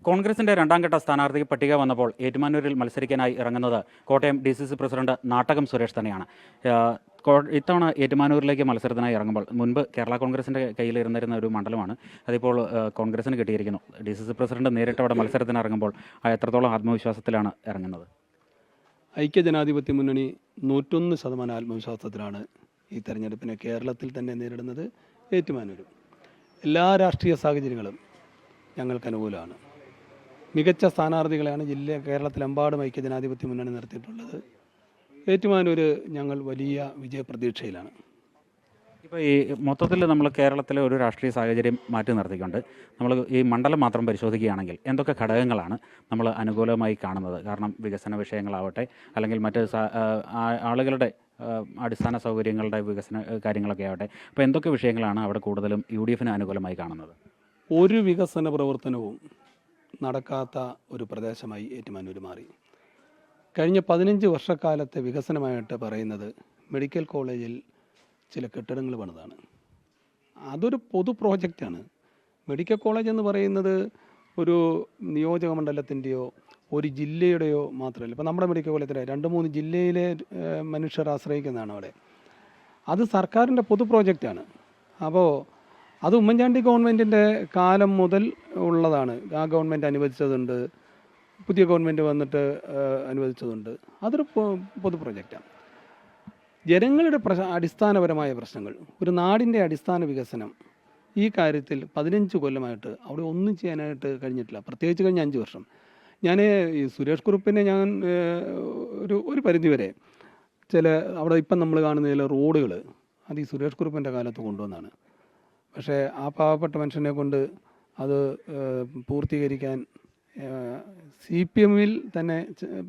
കോൺഗ്രസിന്റെ രണ്ടാം ഘട്ട സ്ഥാനാർത്ഥി പട്ടിക വന്നപ്പോൾ ഏറ്റുമാനൂരിൽ മത്സരിക്കാനായി ഇറങ്ങുന്നത് കോട്ടയം DCC പ്രസിഡന്റ് നാട്ടകം സുരേഷ് തന്നെയാണ്. ഇത്തവണ ഏറ്റുമാനൂരിലേക്ക് മത്സരത്തിനായി ഇറങ്ങുമ്പോൾ മുൻപ് കേരള കോൺഗ്രസിന്റെ കയ്യിൽ ഇരുന്നിരുന്ന ഒരു മണ്ഡലമാണ് അതിപ്പോൾ കോൺഗ്രസിന് കിട്ടിയിരിക്കുന്നു. DCC പ്രസിഡന്റ് നേരിട്ട് അവിടെ മത്സരത്തിന് ഇറങ്ങുമ്പോൾ എത്രത്തോളം ആത്മവിശ്വാസത്തിലാണ് ഇറങ്ങുന്നത്? ഐക്യജനാധിപത്യ മുന്നണി 101% ആത്മവിശ്വാസത്തിലാണ് ഈ തെരഞ്ഞെടുപ്പിനെ കേരളത്തിൽ തന്നെ നേരിടുന്നത്. ഏറ്റുമാനൂരും എല്ലാ രാഷ്ട്രീയ സാഹചര്യങ്ങളും ഞങ്ങൾക്ക് അനുകൂലമാണ്. മികച്ച സ്ഥാനാർത്ഥികളെയാണ് കേരളത്തിലെമ്പാടും ഐക്യജനാധിപത്യ മുന്നണി നിർത്തിയിട്ടുള്ളത്. ഏറ്റുമാനൂർ ഞങ്ങൾ വലിയ വിജയപ്രതീക്ഷയിലാണ്. ഇപ്പോൾ ഈ മൊത്തത്തിൽ നമ്മൾ കേരളത്തിലെ ഒരു രാഷ്ട്രീയ സാഹചര്യം മാറ്റി നിർത്തിക്കൊണ്ട് നമ്മൾ ഈ മണ്ഡലം മാത്രം പരിശോധിക്കുകയാണെങ്കിൽ എന്തൊക്കെ ഘടകങ്ങളാണ് നമ്മൾ അനുകൂലമായി കാണുന്നത്? കാരണം വികസന വിഷയങ്ങളാവട്ടെ, അല്ലെങ്കിൽ മറ്റ് ആളുകളുടെ അടിസ്ഥാന സൗകര്യങ്ങളുടെ വികസന കാര്യങ്ങളൊക്കെ ആവട്ടെ, അപ്പോൾ എന്തൊക്കെ വിഷയങ്ങളാണ് അവിടെ കൂടുതലും UDF അനുകൂലമായി കാണുന്നത്? ഒരു വികസന പ്രവർത്തനവും നടക്കാത്ത ഒരു പ്രദേശമായി ഏറ്റുമാനൂർ മാറി. കഴിഞ്ഞ 15 വർഷക്കാലത്തെ വികസനമായിട്ട് പറയുന്നത് മെഡിക്കൽ കോളേജിൽ ചില കെട്ടിടങ്ങൾ പണിതാണ്. അതൊരു പൊതു പ്രോജക്റ്റാണ്. മെഡിക്കൽ കോളേജ് എന്ന് പറയുന്നത് ഒരു നിയോജക മണ്ഡലത്തിൻ്റെയോ ഒരു ജില്ലയുടെയോ മാത്രമല്ല. ഇപ്പോൾ നമ്മുടെ മെഡിക്കൽ കോളേജിലെ 2-3 ജില്ലയിലെ മനുഷ്യർ ആശ്രയിക്കുന്നതാണ് അവിടെ. അത് സർക്കാരിൻ്റെ പൊതു പ്രോജക്റ്റാണ്. അപ്പോൾ അത് ഉമ്മൻചാണ്ടി ഗവൺമെൻറ്റിൻ്റെ കാലം മുതൽ ഉള്ളതാണ്. ആ ഗവൺമെൻറ് അനുവദിച്ചതുണ്ട്, പുതിയ ഗവൺമെൻറ് വന്നിട്ട് അനുവദിച്ചതുണ്ട്. അതൊരു പൊതു പ്രോജക്റ്റാണ്. ജനങ്ങളുടെ അടിസ്ഥാനപരമായ പ്രശ്നങ്ങൾ, ഒരു നാടിൻ്റെ അടിസ്ഥാന വികസനം, ഈ കാര്യത്തിൽ 15 കൊല്ലമായിട്ട് അവിടെ ഒന്നും ചെയ്യാനായിട്ട് കഴിഞ്ഞിട്ടില്ല. പ്രത്യേകിച്ച് കഴിഞ്ഞ 5 വർഷം. ഞാൻ ഈ സുരേഷ് കുറുപ്പിനെ ഞാൻ ഒരു പരിധിവരെ അവിടെ ഇപ്പം നമ്മൾ കാണുന്ന ചില റോഡുകൾ അത് ഈ സുരേഷ് കുറുപ്പിൻ്റെ കാലത്ത് കൊണ്ടുവന്നാണ്. പക്ഷേ ആ പാവപ്പെട്ട മനുഷ്യനെ കൊണ്ട് അത് പൂർത്തീകരിക്കാൻ CPM-ൽ തന്നെ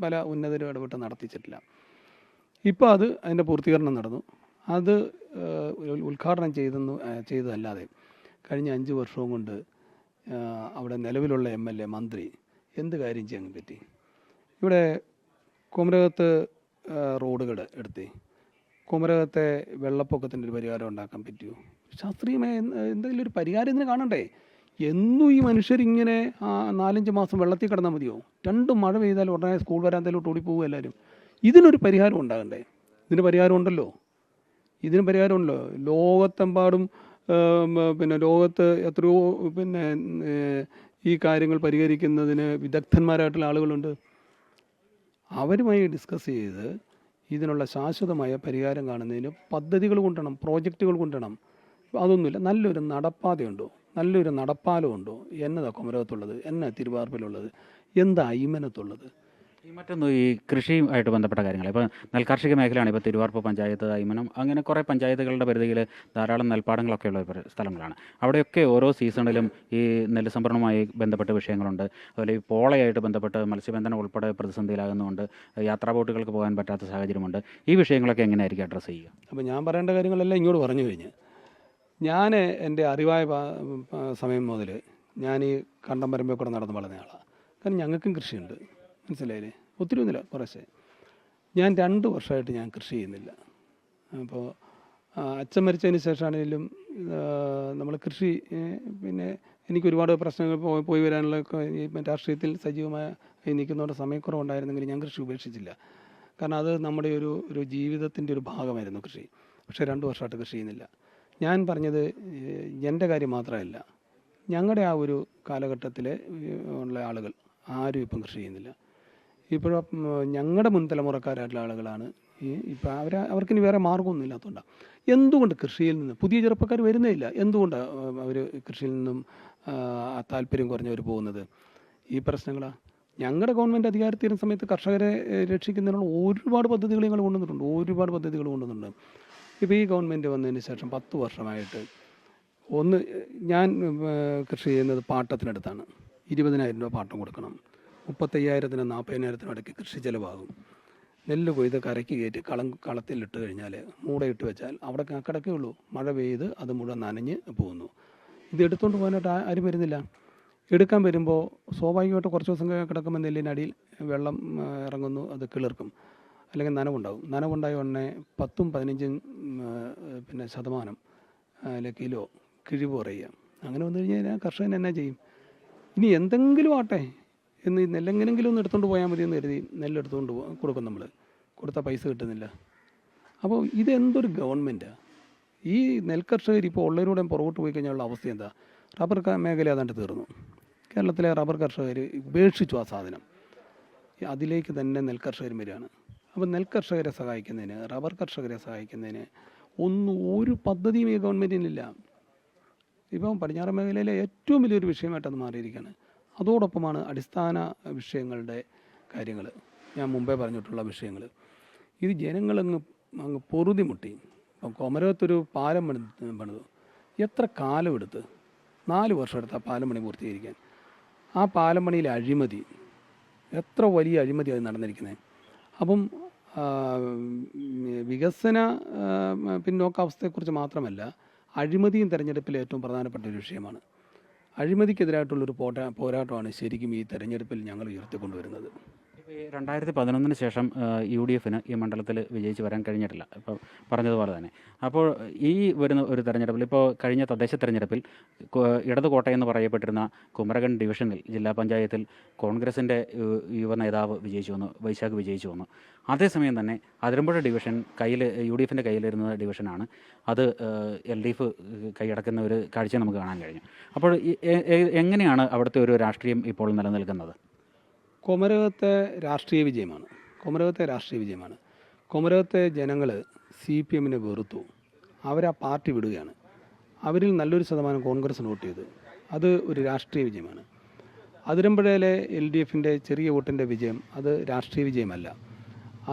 പല ഉന്നതരും ഇടപെട്ട് നടത്തിച്ചിട്ടില്ല. ഇപ്പോൾ അതിൻ്റെ പൂർത്തീകരണം നടന്നു. അത് ഉദ്ഘാടനം ചെയ്തതല്ലാതെ കഴിഞ്ഞ 5 വർഷവും കൊണ്ട് അവിടെ നിലവിലുള്ള MLA മന്ത്രി എന്ത് കാര്യം ചെയ്യാൻ പറ്റി? ഇവിടെ കുമരകത്ത് റോഡുകൾ എടുത്ത് കുമരകത്തെ വെള്ളപ്പൊക്കത്തിൻ്റെ ഒരു പരിഹാരം ഉണ്ടാക്കാൻ പറ്റുമോ? ശാസ്ത്രീയമായ എന്തെങ്കിലും ഒരു പരിഹാരം ഇതിന് കാണണ്ടേ? എന്നും ഈ മനുഷ്യരിങ്ങനെ 4-5 മാസം വെള്ളത്തിൽ കിടന്നാൽ മതിയോ? 2 മഴ പെയ്താലും ഉടനെ സ്കൂൾ വരാന്തയിലോട്ട് ഓടിപ്പോകും എല്ലാവരും. ഇതിനൊരു പരിഹാരം ഉണ്ടാകണ്ടേ? ഇതിന് പരിഹാരമുണ്ടല്ലോ. ലോകത്തെമ്പാടും ലോകത്ത് എത്രയോ ഈ കാര്യങ്ങൾ പരിഹരിക്കുന്നതിന് വിദഗ്ധന്മാരായിട്ടുള്ള ആളുകളുണ്ട്. അവരുമായി ഡിസ്കസ് ചെയ്ത് ഇതിനുള്ള ശാശ്വതമായ പരിഹാരം കാണുന്നതിന് പദ്ധതികൾ കൊണ്ടുവരണം, പ്രോജക്റ്റുകൾ കൊണ്ടുവരണം. അതൊന്നുമില്ല. നല്ലൊരു നടപ്പാതയുണ്ടോ, നല്ലൊരു നടപ്പാലമുണ്ടോ? എന്നതാ കുമരകത്തുള്ളത്, എന്നാ തിരുവാർപ്പിലുള്ളത്, എന്താ അയ്മനത്തുള്ളത്? മറ്റൊന്ന് ഈ കൃഷിയുമായിട്ട് ബന്ധപ്പെട്ട കാര്യങ്ങൾ. ഇപ്പോൾ നെൽകാർഷിക മേഖലയാണ്. ഇപ്പോൾ തിരുവാർപ്പ് പഞ്ചായത്ത്, അയ്മനം, അങ്ങനെ കുറേ പഞ്ചായത്തുകളുടെ പരിധിയിൽ ധാരാളം നെൽപ്പാടങ്ങളൊക്കെ ഉള്ള സ്ഥലങ്ങളാണ്. അവിടെയൊക്കെ ഓരോ സീസണിലും ഈ നെല്ല് സംഭരണവുമായി ബന്ധപ്പെട്ട വിഷയങ്ങളുണ്ട്. അതുപോലെ ഈ പോളയായിട്ട് ബന്ധപ്പെട്ട് മത്സ്യബന്ധനം ഉൾപ്പെടെ പ്രതിസന്ധിയിലാകുന്നുണ്ട്. യാത്രാ ബോട്ടുകൾക്ക് പോകാൻ പറ്റാത്ത സാഹചര്യമുണ്ട്. ഈ വിഷയങ്ങളൊക്കെ എങ്ങനെയായിരിക്കും അഡ്രസ്സ് ചെയ്യുക? അപ്പോൾ ഞാൻ പറയേണ്ട കാര്യങ്ങളെല്ലാം ഇങ്ങോട്ട് പറഞ്ഞു കഴിഞ്ഞ്, ഞാൻ എൻ്റെ അറിവായ സമയം മുതൽ ഞാൻ ഈ കണ്ടം പരമ്പെ കൂടെ നടന്ന് വളർന്ന ആളാണ്. കാരണം ഞങ്ങൾക്കും കൃഷിയുണ്ട്, മനസ്സിലായില്ലേ? ഒത്തിരി ഒന്നുമില്ല, കുറച്ച്. ഞാൻ 2 വർഷമായിട്ട് ഞാൻ കൃഷി ചെയ്യുന്നില്ല. അപ്പോൾ അച്ഛൻ മരിച്ചതിന് ശേഷമാണെങ്കിലും നമ്മൾ കൃഷി എനിക്ക് ഒരുപാട് പ്രശ്നങ്ങൾ പോയി വരാനുള്ള ഈ രാഷ്ട്രീയത്തിൽ സജീവമായി നിൽക്കുന്നതുകൊണ്ട് സമയക്കുറവുണ്ടായിരുന്നെങ്കിൽ ഞാൻ കൃഷി ഉപേക്ഷിച്ചില്ല. കാരണം അത് നമ്മുടെ ഒരു ജീവിതത്തിൻ്റെ ഒരു ഭാഗമായിരുന്നു കൃഷി. പക്ഷേ 2 വർഷമായിട്ട് കൃഷി ചെയ്യുന്നില്ല. ഞാൻ പറഞ്ഞത് എൻ്റെ കാര്യം മാത്രമല്ല, ഞങ്ങളുടെ ആ ഒരു കാലഘട്ടത്തിൽ ഉള്ള ആളുകൾ ആരും ഇപ്പം കൃഷി ചെയ്യുന്നില്ല. ഇപ്പോഴും ഞങ്ങളുടെ മുൻതലമുറക്കാരായിട്ടുള്ള ആളുകളാണ് ഇപ്പം അവർക്കിനി വേറെ മാർഗ്ഗമൊന്നും ഇല്ലാത്തതുകൊണ്ടാണ്. എന്തുകൊണ്ട് കൃഷിയിൽ നിന്ന് പുതിയ ചെറുപ്പക്കാർ വരുന്നേ ഇല്ല? എന്തുകൊണ്ടാണ് അവർ കൃഷിയിൽ നിന്നും താല്പര്യം കുറഞ്ഞവർ പോകുന്നത്? ഈ പ്രശ്നങ്ങളാണ്. ഞങ്ങളുടെ ഗവൺമെൻറ് അധികാരത്തിൽ വരുന്ന സമയത്ത് കർഷകരെ രക്ഷിക്കുന്നതിനുള്ള ഒരുപാട് പദ്ധതികൾ ഞങ്ങൾ കൊണ്ടുവന്നിട്ടുണ്ട്. ഇപ്പോൾ ഈ ഗവൺമെൻറ് വന്നതിന് ശേഷം 10 വർഷമായിട്ട് ഞാൻ കൃഷി ചെയ്യുന്നത് പാട്ടത്തിനടുത്താണ്. 20,000 രൂപ പാട്ടം കൊടുക്കണം. 35,000-നും 40,000-നും ഇടയ്ക്ക് കൃഷി ചിലവാകും. നെല്ല് കൊയ്ത് കരയ്ക്ക് കയറ്റി കളത്തിലിട്ട് കഴിഞ്ഞാൽ മൂടയിട്ട് വെച്ചാൽ അവിടെ കിടക്കേ ഉള്ളൂ. മഴ പെയ്ത് അത് മുഴുവൻ നനഞ്ഞ് പോകുന്നു. ഇത് എടുത്തുകൊണ്ട് പോകാനായിട്ട് ആരും വരുന്നില്ല. എടുക്കാൻ വരുമ്പോൾ സ്വാഭാവികമായിട്ട് കുറച്ച് ദിവസം കിടക്കുമ്പോൾ നെല്ലിനടിയിൽ വെള്ളം ഇറങ്ങുന്നു, അത് കിളിർക്കും, അല്ലെങ്കിൽ നനവുണ്ടായ ഉടനെ 10-15 ശതമാനം കിലോ കിഴിവ് കുറയുക. അങ്ങനെ വന്നു കഴിഞ്ഞാൽ കർഷകൻ എന്നാ ചെയ്യും? ഇനി എന്തെങ്കിലും ആട്ടെ എന്ന് നെല്ലെങ്ങനെങ്കിലും ഒന്ന് എടുത്തുകൊണ്ട് പോയാൽ മതി എന്ന് കരുതി നെല്ലെടുത്തുകൊണ്ട് കൊടുക്കും നമ്മൾ, കൊടുത്ത പൈസ കിട്ടുന്നില്ല. അപ്പോൾ ഇതെന്തൊരു ഗവൺമെൻറ്റാണ്? ഈ നെൽകർഷകർ ഇപ്പോൾ ഉള്ളവരുടെ പുറകോട്ട് പോയി കഴിഞ്ഞാലുള്ള അവസ്ഥ എന്താ? റബ്ബർ മേഖല അതാണ്ട് തീർന്നു. കേരളത്തിലെ റബ്ബർ കർഷകർ ഉപേക്ഷിച്ചു ആ സാധനം. അതിലേക്ക് തന്നെ നെൽകർഷകർ വരികയാണ്. അപ്പോൾ നെൽകർഷകരെ സഹായിക്കുന്നതിന്, റബ്ബർ കർഷകരെ സഹായിക്കുന്നതിന് ഒരു പദ്ധതിയും ഈ ഗവൺമെൻറ്റിനില്ല. ഇപ്പം പടിഞ്ഞാറൻ മേഖലയിലെ ഏറ്റവും വലിയൊരു വിഷയമായിട്ടത് മാറിയിരിക്കുകയാണ്. അതോടൊപ്പമാണ് അടിസ്ഥാന വിഷയങ്ങളുടെ കാര്യങ്ങൾ, ഞാൻ മുമ്പേ പറഞ്ഞിട്ടുള്ള വിഷയങ്ങൾ. ഇത് ജനങ്ങളങ്ങ് പൊറുതിമുട്ടി. ഇപ്പം കൊമരകത്തൊരു പാലം പണിതു. എത്ര കാലം എടുത്ത്? 4 വർഷം എടുത്ത് ആ പാലം പണി പൂർത്തീകരിക്കാൻ. ആ പാലം പണിയിലെ അഴിമതി, എത്ര വലിയ അഴിമതി അത് നടന്നിരിക്കുന്നത്. അപ്പം വികസന പിന്നോക്കാവസ്ഥയെക്കുറിച്ച് മാത്രമല്ല, അഴിമതിയും തെരഞ്ഞെടുപ്പിൽ ഏറ്റവും പ്രധാനപ്പെട്ട ഒരു വിഷയമാണ്. അഴിമതിക്കെതിരായിട്ടുള്ളൊരു പോരാട്ടമാണ് ശരിക്കും ഈ തെരഞ്ഞെടുപ്പിൽ ഞങ്ങൾ ഉയർത്തിക്കൊണ്ടുവരുന്നത്. ഇപ്പോൾ ഈ 2011 ശേഷം UDF-ന് ഈ മണ്ഡലത്തിൽ വിജയിച്ച് വരാൻ കഴിഞ്ഞിട്ടില്ല, ഇപ്പോൾ പറഞ്ഞതുപോലെ തന്നെ. അപ്പോൾ ഈ വരുന്ന ഒരു തെരഞ്ഞെടുപ്പിൽ, ഇപ്പോൾ കഴിഞ്ഞ തദ്ദേശ തെരഞ്ഞെടുപ്പിൽ ഇടത് കോട്ടയെന്ന് പറയപ്പെട്ടിരുന്ന കുമരകം ഡിവിഷനിൽ ജില്ലാ പഞ്ചായത്തിൽ കോൺഗ്രസിൻ്റെ യുവ നേതാവ് വിജയിച്ചു വന്നു, വൈശാഖ് വിജയിച്ചു വന്നു. അതേസമയം തന്നെ അതിരമ്പുഴ ഡിവിഷൻ UDF-ൻ്റെ കയ്യിലിരുന്ന ഡിവിഷനാണ്. അത് LDF കൈയടക്കുന്ന ഒരു കാഴ്ച നമുക്ക് കാണാൻ കഴിഞ്ഞു. അപ്പോൾ എങ്ങനെയാണ് അവിടുത്തെ ഒരു രാഷ്ട്രീയം ഇപ്പോൾ നിലനിൽക്കുന്നത്? കുമരകത്തെ രാഷ്ട്രീയ വിജയമാണ്. കുമരകത്തെ ജനങ്ങൾ CPM-നെ വെറുത്തു. അവരാ പാർട്ടി വിടുകയാണ്. അവരിൽ നല്ലൊരു ശതമാനം കോൺഗ്രസ്സിന് വോട്ട് ചെയ്തു. അത് ഒരു രാഷ്ട്രീയ വിജയമാണ്. അതിരമ്പുഴയിലെ LDF-ൻ്റെ ചെറിയ വോട്ടിൻ്റെ വിജയം അത് രാഷ്ട്രീയ വിജയമല്ല.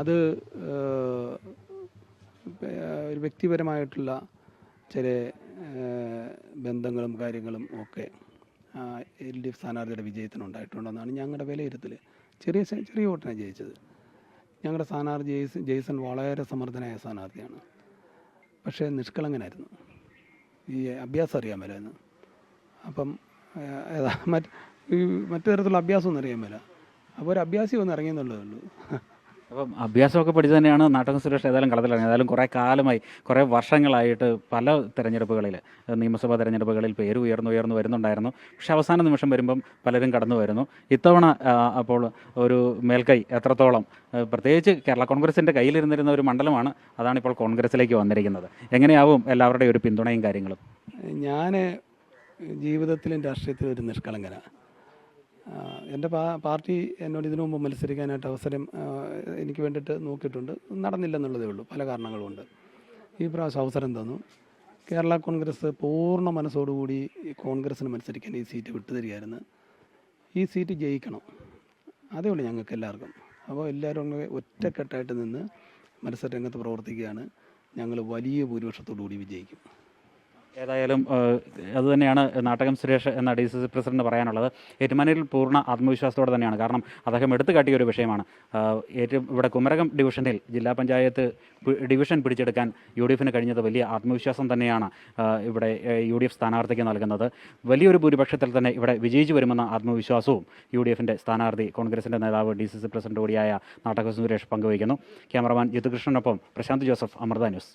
അത് ഒരു വ്യക്തിപരമായിട്ടുള്ള ചില ബന്ധങ്ങളും കാര്യങ്ങളും ഒക്കെ LDF സ്ഥാനാർത്ഥിയുടെ വിജയത്തിനുണ്ടായിട്ടുണ്ടെന്നാണ് ഞങ്ങളുടെ വിലയിരുത്തൽ. ചെറിയ വോട്ടിനാണ് ജയിച്ചത്. ഞങ്ങളുടെ സ്ഥാനാർത്ഥി ജെയ്സൺ വളരെ സമർത്ഥനായ സ്ഥാനാർത്ഥിയാണ്. പക്ഷേ നിഷ്കളങ്കനായിരുന്നു. ഈ അഭ്യാസം അറിയാൻ മേലായിരുന്നു. അപ്പം മറ്റു തരത്തിലുള്ള അഭ്യാസമൊന്നും അറിയാൻ മേല. അപ്പോൾ ഒരു അഭ്യാസി വന്ന് ഇറങ്ങിയെന്നുള്ളതേ ഉള്ളൂ. അപ്പം അഭ്യാസമൊക്കെ പഠിച്ചു തന്നെയാണ് നാട്ടകം സുരേഷ് ഏതായാലും കളത്തിലിറങ്ങി. ഏതായാലും കുറേ കാലമായി, കുറേ വർഷങ്ങളായിട്ട് പല തെരഞ്ഞെടുപ്പുകളിൽ, നിയമസഭാ തെരഞ്ഞെടുപ്പുകളിൽ പേര് ഉയർന്നു വരുന്നുണ്ടായിരുന്നു. പക്ഷേ അവസാന നിമിഷം വരുമ്പം പലരും കടന്നു വരുന്നു. ഇത്തവണ അപ്പോൾ ഒരു മേൽക്കൈ എത്രത്തോളം, പ്രത്യേകിച്ച് കേരള കോൺഗ്രസിൻ്റെ കയ്യിലിരുന്നിരുന്ന ഒരു മണ്ഡലമാണ്, അതാണിപ്പോൾ കോൺഗ്രസിലേക്ക് വന്നിരിക്കുന്നത്. എങ്ങനെയാവും എല്ലാവരുടെയും ഒരു പിന്തുണയും കാര്യങ്ങളും? ഞാൻ ജീവിതത്തിലും രാഷ്ട്രീയത്തിലും ഒരു നിഷ്കളങ്കനാണ്. എൻ്റെ പാർട്ടി എന്നോട് ഇതിനു മുമ്പ് മത്സരിക്കാനായിട്ട് അവസരം എനിക്ക് വേണ്ടിയിട്ട് നോക്കിയിട്ടുണ്ട്. നടന്നില്ലെന്നുള്ളതേ ഉള്ളൂ, പല കാരണങ്ങളുമുണ്ട്. ഈ പ്രാവശ്യം അവസരം തന്നു. കേരള കോൺഗ്രസ് പൂർണ്ണ മനസ്സോടുകൂടി കോൺഗ്രസ്സിന് മത്സരിക്കാൻ ഈ സീറ്റ് വിട്ടുതരികയായിരുന്നു. ഈ സീറ്റ് ജയിക്കണം, അതേ ഉള്ളൂ ഞങ്ങൾക്ക് എല്ലാവർക്കും. അപ്പോൾ എല്ലാവരും ഒറ്റക്കെട്ടായിട്ട് നിന്ന് മത്സരരംഗത്ത് പ്രവർത്തിക്കുകയാണ്. ഞങ്ങൾ വലിയ ഭൂരിപക്ഷത്തോടു കൂടി വിജയിക്കും. ഏതായാലും അതുതന്നെയാണ് നാട്ടകം സുരേഷ് എന്ന DCC പ്രസിഡന്റ് പറയാനുള്ളത്. ഏറ്റുമാനൂരിൽ പൂർണ്ണ ആത്മവിശ്വാസത്തോടെ തന്നെയാണ്. കാരണം അദ്ദേഹം എടുത്തു കാട്ടിയ ഒരു വിഷയമാണ്. ഇവിടെ കുമരകം ഡിവിഷനിൽ ജില്ലാ പഞ്ചായത്ത് ഡിവിഷൻ പിടിച്ചെടുക്കാൻ UDF-ന് കഴിഞ്ഞത് വലിയ ആത്മവിശ്വാസം തന്നെയാണ് ഇവിടെ UDF സ്ഥാനാർത്ഥിക്ക് നൽകുന്നത്. വലിയൊരു ഭൂരിപക്ഷത്തിൽ തന്നെ ഇവിടെ വിജയിച്ചു വരുമെന്ന ആത്മവിശ്വാസവും UDF-ൻ്റെ സ്ഥാനാർത്ഥി കോൺഗ്രസിൻ്റെ നേതാവ് DCC പ്രസിഡന്റ് കൂടിയായ നാട്ടകം സുരേഷ് പങ്കുവയ്ക്കുന്നു. ക്യാമറമാൻ ജിത്തുകൃഷ്ണനൊപ്പം പ്രശാന്ത് ജോസഫ്, അമൃത ന്യൂസ്.